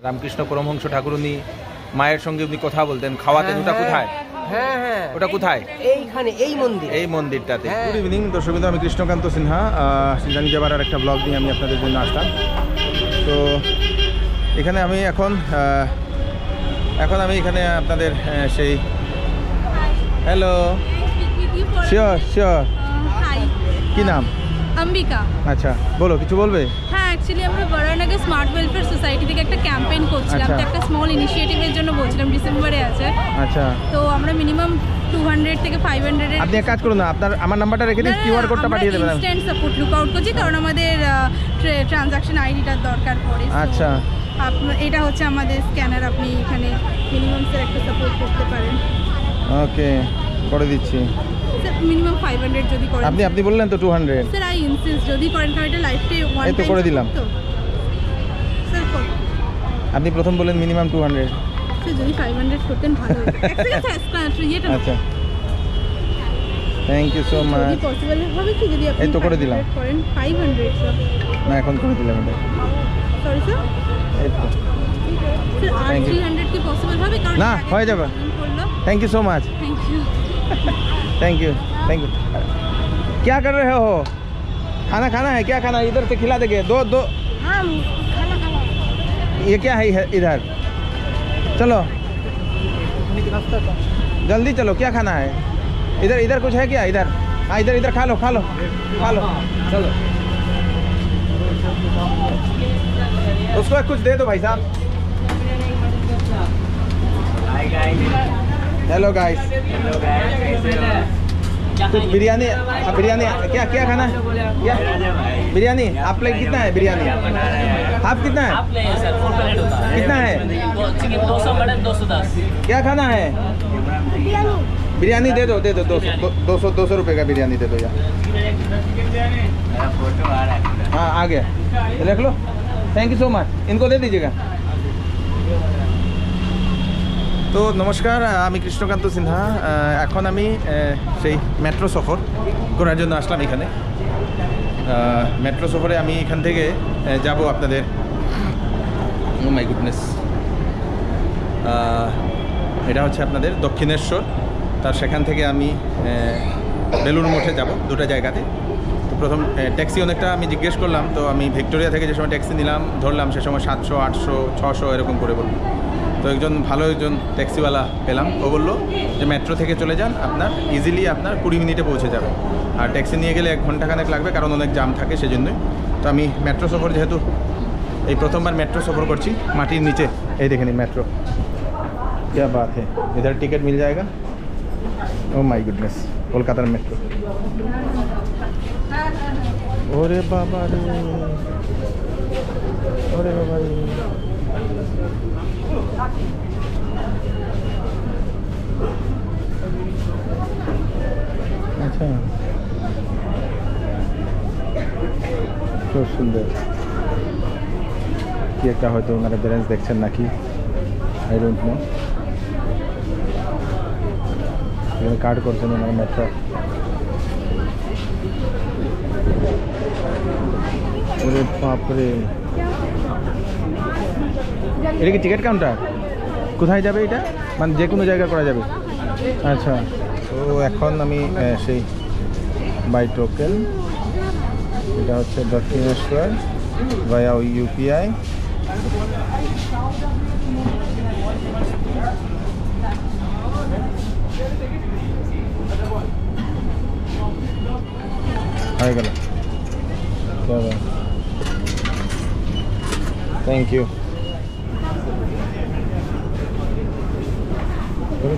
রামকৃষ্ণ পরমহংস ঠাকুর উনি মায়ের সঙ্গে উনি কথা বলতেন, খাওয়াতেন। ওটা কোথায়? হ্যাঁ হ্যাঁ, ওটা কোথায়? এইখানে, এই মন্দির, এই মন্দিরটাতে। গুড ইভিনিং দর্শক, আমি কৃষ্ণকান্ত সিনহা, সিজানি যাবার একটা ব্লগ নিয়ে আমি আপনাদের জন্য আসলাম। তো এখানে আমি এখন আমি এখানে আপনাদের সেই হ্যালো শিওর শিওর কি নাম? অম্বিকা। আচ্ছা বলো, কিছু বলবে? হ্যাঁ, অ্যাকচুয়ালি আমরা বরানগে স্মার্ট ওয়েলফেয়ার সোসাইটি থেকে একটা ক্যাম্পেইন করছিলাম, তো একটা স্মল ইনিশিয়েটিভের জন্য বলছিলাম, ডিসেম্বরে আছে। আচ্ছা, তো আমরা মিনিমাম 200 থেকে 500 আপনি এক কাজ করুন না, আপনার নাম্বারটা রেখে দিন, কিউআর কোডটা পাঠিয়ে দেবেন। ইনস্ট্যান্ট সাপোর্ট লুক আউট করছি, কারণ আমাদের ট্রানজাকশন আইডিটার দরকার পড়ে। আচ্ছা, এটা হচ্ছে আমাদের স্ক্যানার, আপনি এখানে মিনিমাম স্যার একটা সাপোর্ট করতে পারেন। ওকে, করে দিচ্ছি। স্যার মিনিমাম 500 যদি করেন। আপনি বললেন তো 200। স্যার আই ইনসিস্ট, যদি করেন, কারণ এটা লাইফ টাইম ওয়ান টাইম। এই তো করে দিলাম। স্যার আপনি প্রথম বললেন মিনিমাম 200। স্যার যদি 500 করতেন ভালো হতো। আচ্ছা, থ্যাংক ইউ সো মাচ। যদি পসিবল হবে কি, যদি আপনি এই তো করে দিলাম। করেন 500 স্যার। না, এখন করে দিলাম এটা। Sorry sir. এই তো স্যার আর 300 কি পসিবল হবে? কারণ না, হয়ে যাবে। Thank you so much. Thank you thank you thank you. क्या कर रहे हो? खाना है? क्या खाना? इधर से खिला देंगे। दो हाँ, खाना ये क्या है इधर? चलो जल्दी चलो, क्या खाना है? इधर कुछ है क्या? इधर, हाँ इधर खा लो चलो। उसको कुछ दे दो भाई साहब। Hello guys. कुछ बिरयानी क्या खाना है? क्या बिरयानी? आप प्लेट कितना है बिरयानी? हाफ कितना है? कितना है? Chicken 200, mutton 210। क्या खाना है? बिरयानी दे दो 200 रुपये का बिरयानी दे दो यार। हाँ आ गया, रख लो। थैंक यू सो मच, इनको दे दीजिएगा। তো নমস্কার, আমি কৃষ্ণকান্ত সিনহা। এখন আমি সেই মেট্রো সফর করার জন্য আসলাম এখানে। মেট্রো সফরে আমি এখান থেকে যাব আপনাদের, ও মাই গুডনেস, এটা হচ্ছে আপনাদের দক্ষিণেশ্বর। তার সেখান থেকে আমি বেলুড় মঠে যাব, দুটো জায়গাতে। তো প্রথম ট্যাক্সি অনেকটা আমি জিজ্ঞেস করলাম, তো আমি ভিক্টোরিয়া থেকে যে সময় ট্যাক্সি ধরলাম সে সময় 700, 800, 600 এরকম করে বলল। তো একজন ট্যাক্সিওয়ালা পেলাম, ও বললো যে মেট্রো থেকে চলে যান, আপনার ইজিলি আপনার 20 মিনিটে পৌঁছে যাবে। আর ট্যাক্সি নিয়ে গেলে 1 ঘন্টা খানেক লাগবে, কারণ অনেক জাম থাকে সেজন্যই। তো আমি মেট্রো সফর, যেহেতু এই প্রথমবার মেট্রো সফর করছি মাটির নিচে, এই দেখেনি মেট্রো, क्या बात है। इधर टिकट मिल जाएगा। Oh my goodness, Kolkata metro. ओरे बाबा रे, ओरे बाबा रे। अच्छा, খুব সুন্দর। কি একটা হয়তো ওনারা ব্যালেন্স দেখছেন নাকি, আই ডোন্ট নো। এখানে কার্ড করছেন ওনারা মেট্রো। ওরে বাপরে, এটা কি টিকিট কাউন্টার? কোথায় যাবে এটা? মানে যে কোনো জায়গায় করা যাবে? আচ্ছা, তো এখন আমি সেই বাই টোকেন, এটা হচ্ছে দক্ষিণেশ্বর ভায়া ইউপিআই। হয়ে গেল, থ্যাংক ইউ। চলো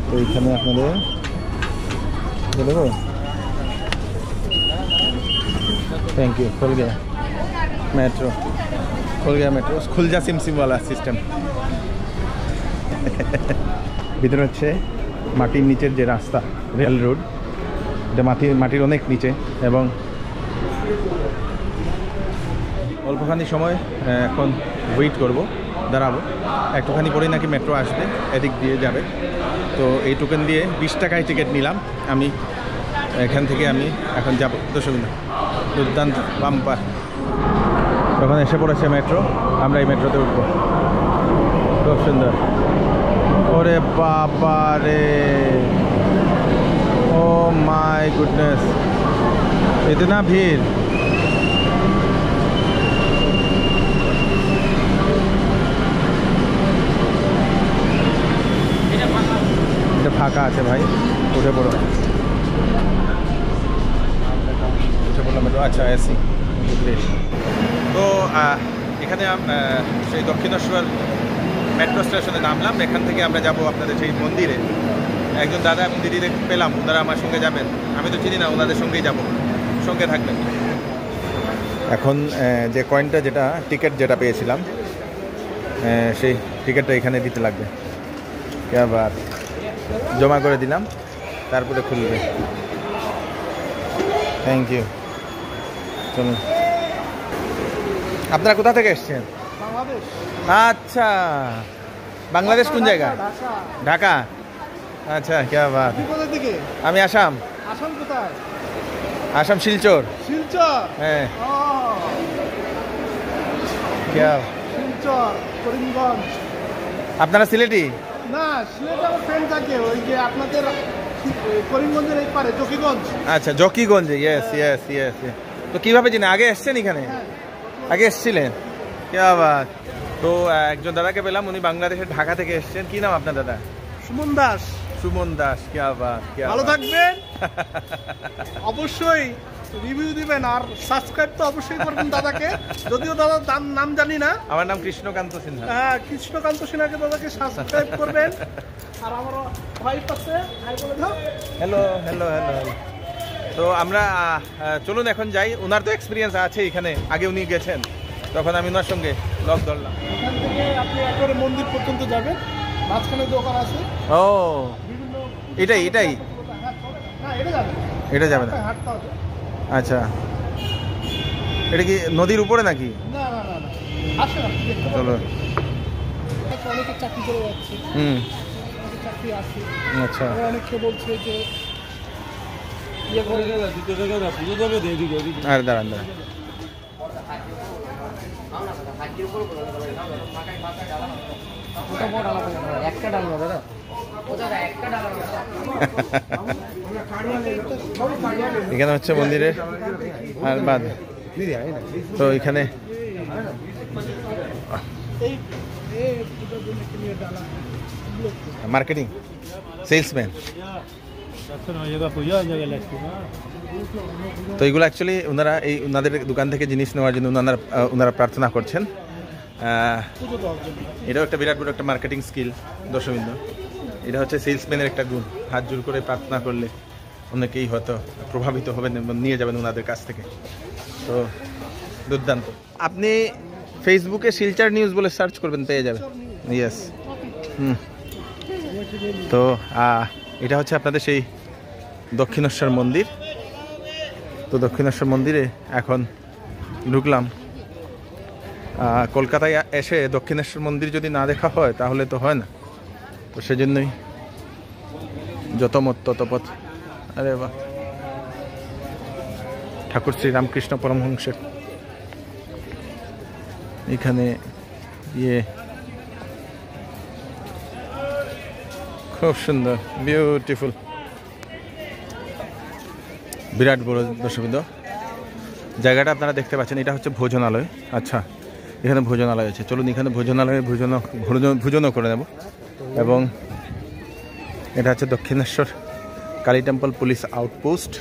তো এইখানে আপনাদের দেবো। Thank you. खुल गया मेट्रो, खुल जा सिम वाला सिस्टम। ভিতরে হচ্ছে মাটির নিচের যে রাস্তা, রেল রোড, এটা মাটির অনেক নিচে, এবং অল্পখানি সময় এখন ওয়েট করব, দাঁড়াবো। একটুখানি পরেই নাকি মেট্রো আসবে, এদিক দিয়ে যাবে। তো এই টোকেন দিয়ে 20 টাকায় টিকিট নিলাম আমি। এখান থেকে আমি এখন যাব দশমিনা দুর্দান্ত বাম্পার। তখন এসে পড়েছে মেট্রো, আমরা এই মেট্রোতে উঠবো। খুব সুন্দর। ওরে বাবা রে, ও মাই গুডনেস, ইতনা ভিড়। এটা ফাঁকা আছে ভাই, উঠে পড়ো। উঠে পড়লাম মেট্রো। আচ্ছা এসি। তো এখানে সেই দক্ষিণেশ্বর মেট্রো স্টেশনে নামলাম। এখান থেকে আমরা যাব আপনাদের সেই মন্দিরে। একজন দাদা এবং দিদি পেলাম, ওনারা আমার সঙ্গে যাবেন। আমি তো চিনি না, ওনাদের সঙ্গেই যাব, সঙ্গে থাকবেন। এখন যে কয়েনটা, যেটা টিকিট যেটা পেয়েছিলাম, সেই টিকিটটা এখানে দিতে লাগবে। আবার জমা করে দিলাম, তারপরে খুলবে। Thank you. চলুন। আপনারা কোথা থেকে এসছেন? বাংলাদেশ। আচ্ছা, বাংলাদেশ কোন জায়গা? ঢাকা। আচ্ছা, क्या बात। কোথা থেকে? আমি আসাম। আসাম কোথায়? আসাম শিলচর। শিলচর। হ্যাঁ। ও क्या? শিলচর, করিমগঞ্জ। আপনারা সিলেটি? না, সিলেটে আমার ফ্রেন্ড থাকে, ওই যে আপনাদের করিমগঞ্জের এই পারে জকিগঞ্জ। আচ্ছা, জকিগঞ্জে। Yes yes yes. তো কিভাবে চিনেন? আগে এসছেন এখানে? আগে এসছিলেন? क्या बात। তো একজন দাদাকে পেলাম, উনি বাংলাদেশের ঢাকা থেকে এসছেন। কি নাম আপনার দাদা? সুমন দাস। সুমন দাস। क्या बात। ভালো থাকবেন। অবশ্যই রিভিউ দিবেন আর সাবস্ক্রাইব তো অবশ্যই করবেন দাদাকে, যদিও দাদা নাম জানি না। আমার নাম কৃষ্ণকান্ত সিনহা। হ্যাঁ, কৃষ্ণকান্ত সিনহাকে দাদাকে সাবস্ক্রাইব করবেন। আর আমার ওয়াইফ আছে, হাই বলে দাও। Hello hello hello. তো আমরা চলুন এখন যাই। ওনার তো এক্সপিরিয়েন্স আছে এখানে, আগে উনি গেছেন, তখন আমি ওনার সঙ্গে লক ধরলাম। এখান থেকে আপনি একবারে মন্দির পর্যন্ত যাবেন, মাঝখানে দোকান আছে। ও, বিভিন্ন এটাই এটাই না, এটা যাবে না। এটা যাবে না? হাঁটতে হবে। আচ্ছা, এটা কি নদীর উপরে নাকি? না না না না, আসেন আপনি দেখতে চলো। পাবেন। অনেকে চাকরি করে যাচ্ছে, অনেকে চাকরি আছে। আচ্ছা। আবার অনেকে বলছে যে ইয়ে করে আর দাঁড়ান দাঁড়ান। একটা ডাল না দাদা, এখানে হচ্ছে মন্দিরের আর বাদ। তো এখানে মার্কেটিং সেলসম্যান। তো এগুলো অ্যাকচুয়ালি ওনারা ওনাদের দোকান থেকে জিনিস নেওয়ার জন্য ওনারা প্রার্থনা করছেন। এটাও একটা বিরাট বড় একটা মার্কেটিং স্কিল দর্শকবৃন্দ। এটা হচ্ছে সেলসম্যানের একটা গুণ। হাত জোর করে প্রার্থনা করলে অনেকেই হয়তো প্রভাবিত হবেন এবং নিয়ে যাবেন ওনাদের কাছ থেকে। তো দুর্দান্ত। আপনি ফেসবুকে শিলচর নিউজ বলে সার্চ করবেন, পেয়ে যাবেন। ইয়েস। তো এটা হচ্ছে আপনাদের সেই দক্ষিণেশ্বর মন্দির। তো দক্ষিণেশ্বর মন্দিরে এখন ঢুকলাম। কলকাতায় এসে দক্ষিণেশ্বর মন্দির যদি না দেখা হয় তাহলে তো হয় না। তো সেজন্যই যত মত তত পথ। আরে বাহ, ঠাকুর শ্রী রামকৃষ্ণ পরমহংসের এখানে খুব সুন্দর, বিউটিফুল, বিরাট বড় দর্শকবৃন্দ। জায়গাটা আপনারা দেখতে পাচ্ছেন, এটা হচ্ছে ভোজনালয়। আচ্ছা, এখানে ভোজনালয় আছে। চলুন এখানে ভোজনালয়ে ভোজনও করে নেব। এবং এটা হচ্ছে Dakshineswar Kali temple police outpost.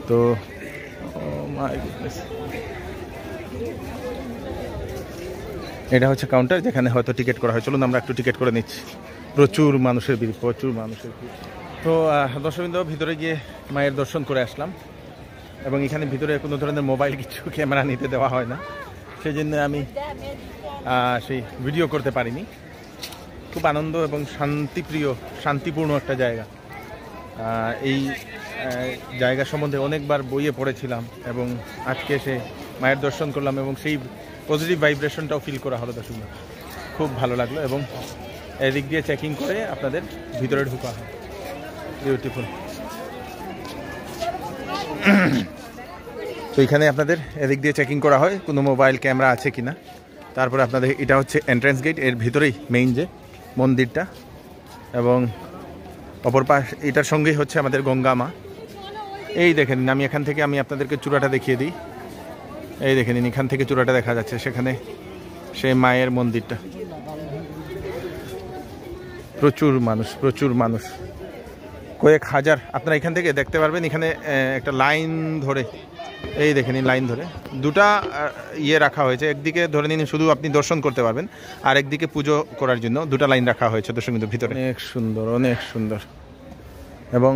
তো এটা হচ্ছে কাউন্টার, যেখানে হয়তো টিকিট করা হয়। চলুন আমরা একটু টিকিট করে নিচ্ছি। প্রচুর মানুষের ভিড়, প্রচুর মানুষের ভিড়। তো দর্শকবৃন্দ, ভিতরে গিয়ে মায়ের দর্শন করে আসলাম। এবং এখানে ভিতরে কোনো ধরনের মোবাইল কিছু ক্যামেরা নিতে দেওয়া হয় না, সেই জন্য আমি সেই ভিডিও করতে পারিনি। খুব আনন্দ এবং শান্তিপূর্ণ একটা জায়গা। এই জায়গা সম্বন্ধে অনেকবার বইয়ে পড়েছিলাম এবং আজকে এসে মায়ের দর্শন করলাম এবং সেই পজিটিভ ভাইব্রেশনটাও ফিল করা হলো। দর্শক, খুব ভালো লাগলো। এবং এদিক দিয়ে চেকিং করে আপনাদের ভিতরে ঢোকা হয়। বিউটিফুল। তো এখানে আপনাদের এদিক দিয়ে চেকিং করা হয় কোনো মোবাইল ক্যামেরা আছে কিনা। তারপরে আপনাদের এটা হচ্ছে এন্ট্রান্স গেট, এর ভিতরেই মেইন যে মন্দিরটা, এবং অপর পাশ এটার সঙ্গেই হচ্ছে আমাদের গঙ্গা মা। এই দেখেন আমি এখান থেকে আমি আপনাদেরকে চূড়াটা দেখিয়ে দিই। এই দেখে নিন, এখান থেকে চূড়াটা দেখা যাচ্ছে, সেখানে সেই মায়ের মন্দিরটা। প্রচুর মানুষ, কয়েক হাজার আপনারা এখান থেকে দেখতে পারবেন। এখানে একটা লাইন ধরে, এই দেখে নিন লাইন ধরে দুটা ইয়ে রাখা হয়েছে। একদিকে ধরে নিন শুধু আপনি দর্শন করতে পারবেন, আর একদিকে পুজো করার জন্য দুটা লাইন রাখা হয়েছে দর্শন কিন্তু ভিতরে। অনেক সুন্দর এবং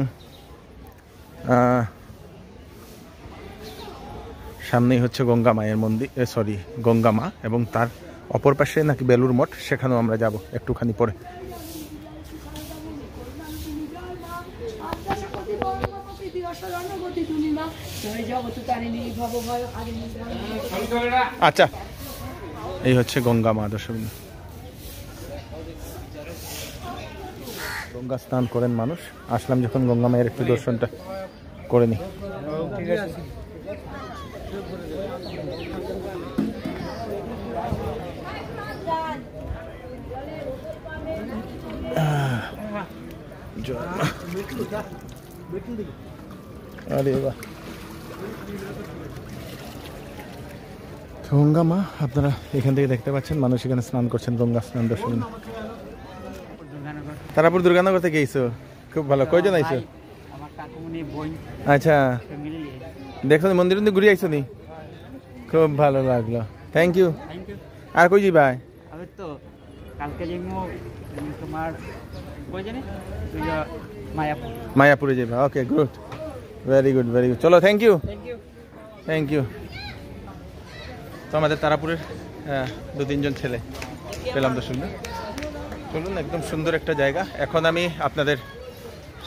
সামনেই হচ্ছে গঙ্গা মায়ের মন্দির, গঙ্গা মা, এবং তার অপর পাশে নাকি বেলুর মঠ, সেখানেও আমরা যাব একটুখানি পরে। আচ্ছা, এই হচ্ছে গঙ্গা মা দর্শক। গঙ্গা স্নান করেন মানুষ। আসলাম যখন গঙ্গা মায়ের একটু দর্শনটা করে নি। আরে বাহ, গঙ্গা মা আপনারা এখান থেকে দেখতে পাচ্ছেন, মানুষ এখানে স্নান করছেন, গঙ্গা স্নান দর্শন। তারাপুর দুর্গানগর থেকে আইছো, খুব ভালো। কয়জন আইছো? আচ্ছা, দেখছো মন্দির ঘুরে আইছো নি? খুব ভালো লাগলো, থ্যাংক ইউ। আর কই যাবা? মায়াপুরে যাবা? ওকে, গুড, ভেরি গুড। চলো, থ্যাংক ইউ। তো আমাদের তারাপুরের 2-3 জন ছেলে পেলাম তো শুনলে। চলুন, একদম সুন্দর একটা জায়গা। এখন আমি আপনাদের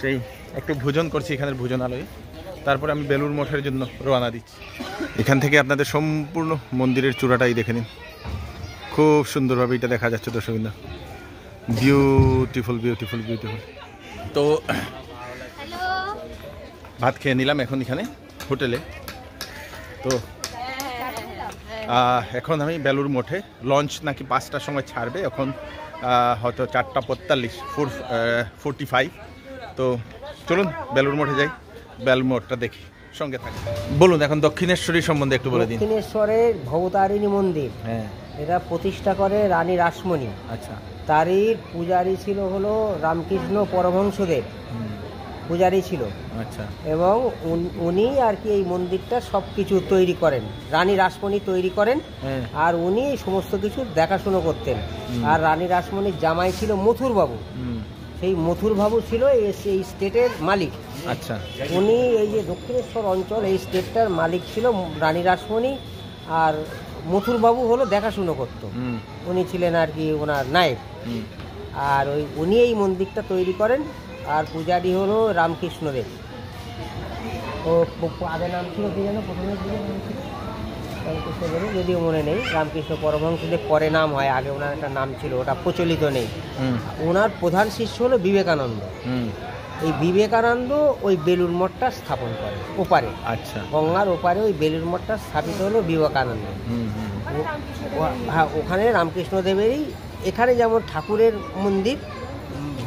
সেই একটু ভোজন করছি এখানের ভোজনালয়ে, তারপরে আমি বেলুর মঠের জন্য রওনা দিচ্ছি। এখান থেকে আপনাদের সম্পূর্ণ মন্দিরের চূড়াটাই দেখে নিন, খুব সুন্দরভাবে এটা দেখা যাচ্ছে দর্শক। বিউটিফুল। তো ভাত খেয়ে নিলাম এখন এখানে হোটেলে। তো এখন আমি বেলুর মঠে, লঞ্চ নাকি 5টার সময় ছাড়বে, এখন হয়তো 4:45। তো চলুন বেলুর মঠে যাই, বেলুর মঠটা দেখি, সঙ্গে থাকি। বলুন এখন দক্ষিণেশ্বরী সম্বন্ধে একটু বলে দিন। দক্ষিণেশ্বরের ভবতারিণী মন্দির, হ্যাঁ, এটা প্রতিষ্ঠা করে রানী রাসমণি। আচ্ছা, তারই পূজারী ছিল হলো রামকৃষ্ণ পরমহংসদেব, পূজারী ছিল। আচ্ছা, এবং উনি আর কি এই মন্দিরটা সব কিছু তৈরি করেন, রানী রাসমণি তৈরি করেন, আর উনি সমস্ত কিছু দেখাশুনো করতেন। আর রানী রাসমণির জামাই ছিল মথুর বাবু, সেই মথুর বাবু ছিল এই স্টেটের মালিক। আচ্ছা, উনি এই যে দক্ষিণেশ্বর অঞ্চল, এই স্টেটটার মালিক ছিল রানী রাসমণি, আর মথুর বাবু হলো দেখাশুনো করতো, উনি ছিলেন আর কি ওনার নায়ক। আর উনি এই মন্দিরটা তৈরি করেন, আর পূজারী হলো রামকৃষ্ণদেব। ও আগে নাম ছিল কি যেন, প্রথমে রামকৃষ্ণদেব, যদিও মনে নেই। রামকৃষ্ণ পরমহংসদেব পরে নাম হয়, আগে ওনার একটা নাম ছিল, ওটা প্রচলিত নেই। ওনার প্রধান শিষ্য হলো বিবেকানন্দ। এই বিবেকানন্দ ওই বেলুর মঠটা স্থাপন করে ওপারে। আচ্ছা, গঙ্গার ওপারে ওই বেলুর মঠটা স্থাপিত হলো বিবেকানন্দ। হ্যাঁ, ওখানে রামকৃষ্ণদেবেরই, এখানে যেমন ঠাকুরের মন্দির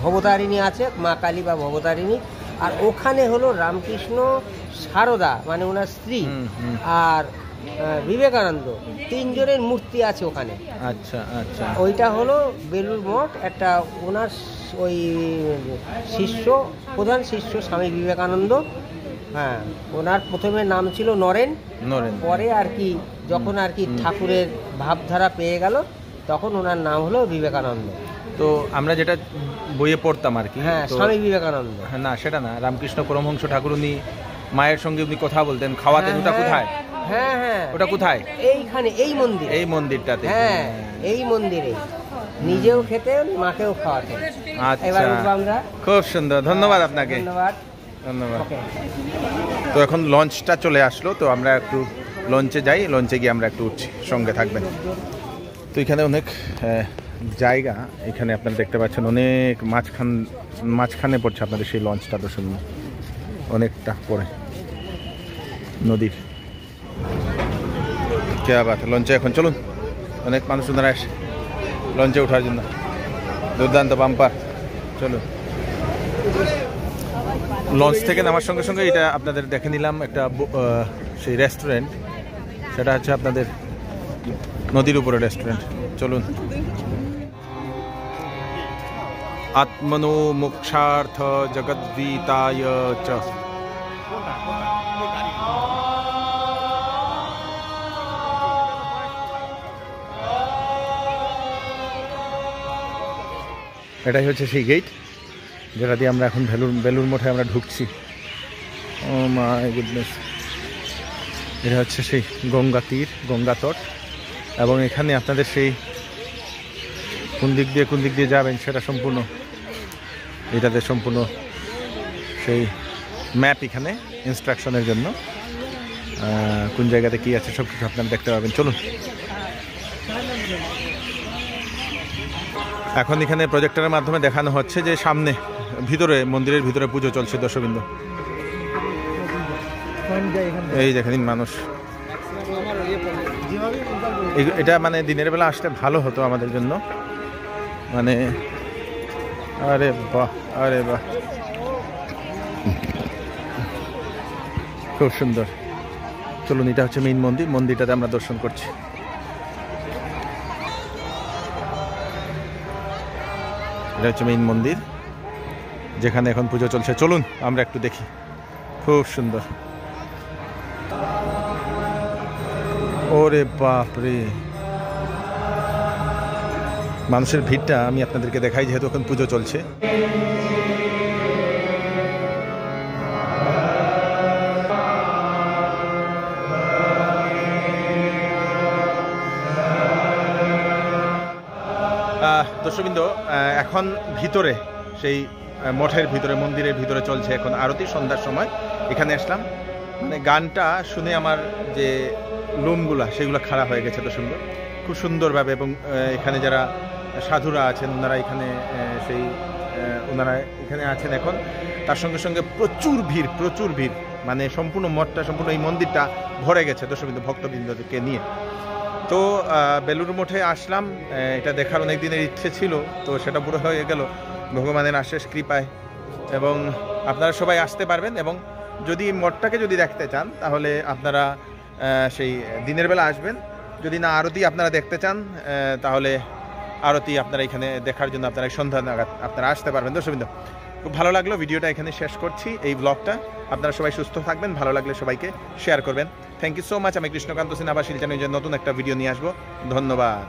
ভবতারিণী আছে, মা কালী বা ভবতারিণী, আর ওখানে হলো রামকৃষ্ণ, সারদা মানে ওনার স্ত্রী, আর বিবেকানন্দ, 3 জনের মূর্তি আছে ওখানে। আচ্ছা আচ্ছা, ওইটা হলো বেলুর মঠ। একটা ওনার ওই শিষ্য, প্রধান শিষ্য স্বামী বিবেকানন্দ। হ্যাঁ, ওনার প্রথমে নাম ছিল নরেন, পরে আর কি যখন আর কি ঠাকুরের ভাবধারা পেয়ে গেল, তখন ওনার নাম হলো বিবেকানন্দ। তো আমরা যেটা বইয়ে পড়তাম আর কি, হ্যাঁ, স্বামী বিবেকানন্দ। না, সেটা না, রামকৃষ্ণ পরমহংস ঠাকুর উনি মায়ের সঙ্গে উনি কথা বলতেন, খাওয়াতেন, ওটা কোথায়? হ্যাঁ হ্যাঁ, ওটা কোথায়? এইখানে, এই মন্দির, এই মন্দিরটাতে। হ্যাঁ, এই মন্দিরে নিজেও খেতেন, মাকেও খাওয়াতেন। এবার আমরা, খুব সুন্দর, ধন্যবাদ আপনাকে। ধন্যবাদ। তো এখন লঞ্চটা চলে আসলো, তো আমরা একটু লঞ্চে যাই, লঞ্চে গিয়ে আমরা একটু উঠছি, সঙ্গে থাকবেন। তো এখানে অনেক জায়গা, এখানে আপনারা দেখতে পাচ্ছেন অনেক মাঝখানে পড়ছে আপনাদের সেই লঞ্চটা, তো শুনুন অনেকটা পরে। নদীর কে বাত লঞ্চে এখন চলুন, অনেক মানুষ ওনারা আসে লঞ্চে ওঠার জন্য। দুর্দান্ত বাম্পার, চলুন। লঞ্চ থেকে নামার সঙ্গে সঙ্গে এটা আপনাদের দেখে নিলাম একটা সেই রেস্টুরেন্ট, সেটা হচ্ছে আপনাদের নদীর উপরে রেস্টুরেন্ট। চলুন। আত্মনো মোক্ষার্থ জগদ্গীতায় চ। এটাই হচ্ছে সেই গেট যেটা দিয়ে আমরা এখন বেলুর মঠে আমরা ঢুকছি। ও মাই গুডনেস, এটা হচ্ছে সেই গঙ্গা তীর, গঙ্গা তট। এবং এখানে আপনাদের সেই কোন দিক দিয়ে যাবেন সেটা সম্পূর্ণ এটাতে সম্পূর্ণ সেই ম্যাপ এখানে ইনস্ট্রাকশনের জন্য, কোন জায়গাতে কি আছে সব কিছু আপনারা দেখতে পাবেন। চলুন। এখন এখানে প্রজেক্টরের মাধ্যমে দেখানো হচ্ছে যে সামনে ভিতরে মন্দিরের ভিতরে পুজো চলছে দর্শকবৃন্দ। এই দেখেন মানুষ, এটা মানে দিনের বেলা আসলে ভালো হতো আমাদের জন্য, মানে আরে বাহ, আরে বাহ, খুব সুন্দর। চলুন, এটা হচ্ছে মেইন মন্দির, মন্দিরটাতে আমরা দর্শন করছি। এটা হচ্ছে মেইন মন্দির যেখানে এখন পুজো চলছে। চলুন আমরা একটু দেখি, খুব সুন্দর। ওরে বাপরে, মানুষের ভিড়টা আমি আপনাদেরকে দেখাই যেহেতু এখন পুজো চলছে। দর্শকবৃন্দ, এখন ভিতরে সেই মঠের ভিতরে, মন্দিরের ভিতরে চলছে এখন আরতি, সন্ধ্যার সময় এখানে আসলাম। মানে গানটা শুনে আমার যে লোমগুলা সেগুলো খারাপ হয়ে গেছে দর্শকবৃন্দ, খুব সুন্দরভাবে। এবং এখানে যারা সাধুরা আছেন ওনারা এখানে ওনারা এখানে আছেন এখন, তার সঙ্গে সঙ্গে প্রচুর ভিড়, মানে সম্পূর্ণ মঠটা, সম্পূর্ণ এই মন্দিরটা ভরে গেছে দর্শকবৃন্দ ভক্তবৃন্দকে নিয়ে। তো বেলুর মঠে আসলাম, এটা দেখার অনেক দিনের ইচ্ছে ছিল, তো সেটা পুরো হয়ে গেল ভগবানের আশেষ কৃপায়। এবং আপনারা সবাই আসতে পারবেন, এবং যদি মঠটাকে যদি দেখতে চান তাহলে আপনারা সেই দিনের বেলা আসবেন। যদি না আরতি আপনারা দেখতে চান তাহলে আরতি আপনারা এখানে দেখার জন্য আপনারা সন্ধ্যা নাগাদ আপনারা আসতে পারবেন। দর্শকবৃন্দ, খুব ভালো লাগলো, ভিডিওটা এখানে শেষ করছি, এই ব্লগটা। আপনারা সবাই সুস্থ থাকবেন, ভালো লাগলে সবাইকে শেয়ার করবেন। Thank you so much. আমি কৃষ্ণকান্ত সিনহা, আবার শিলচর নিউজের নতুন একটা ভিডিও নিয়ে আসবো। ধন্যবাদ।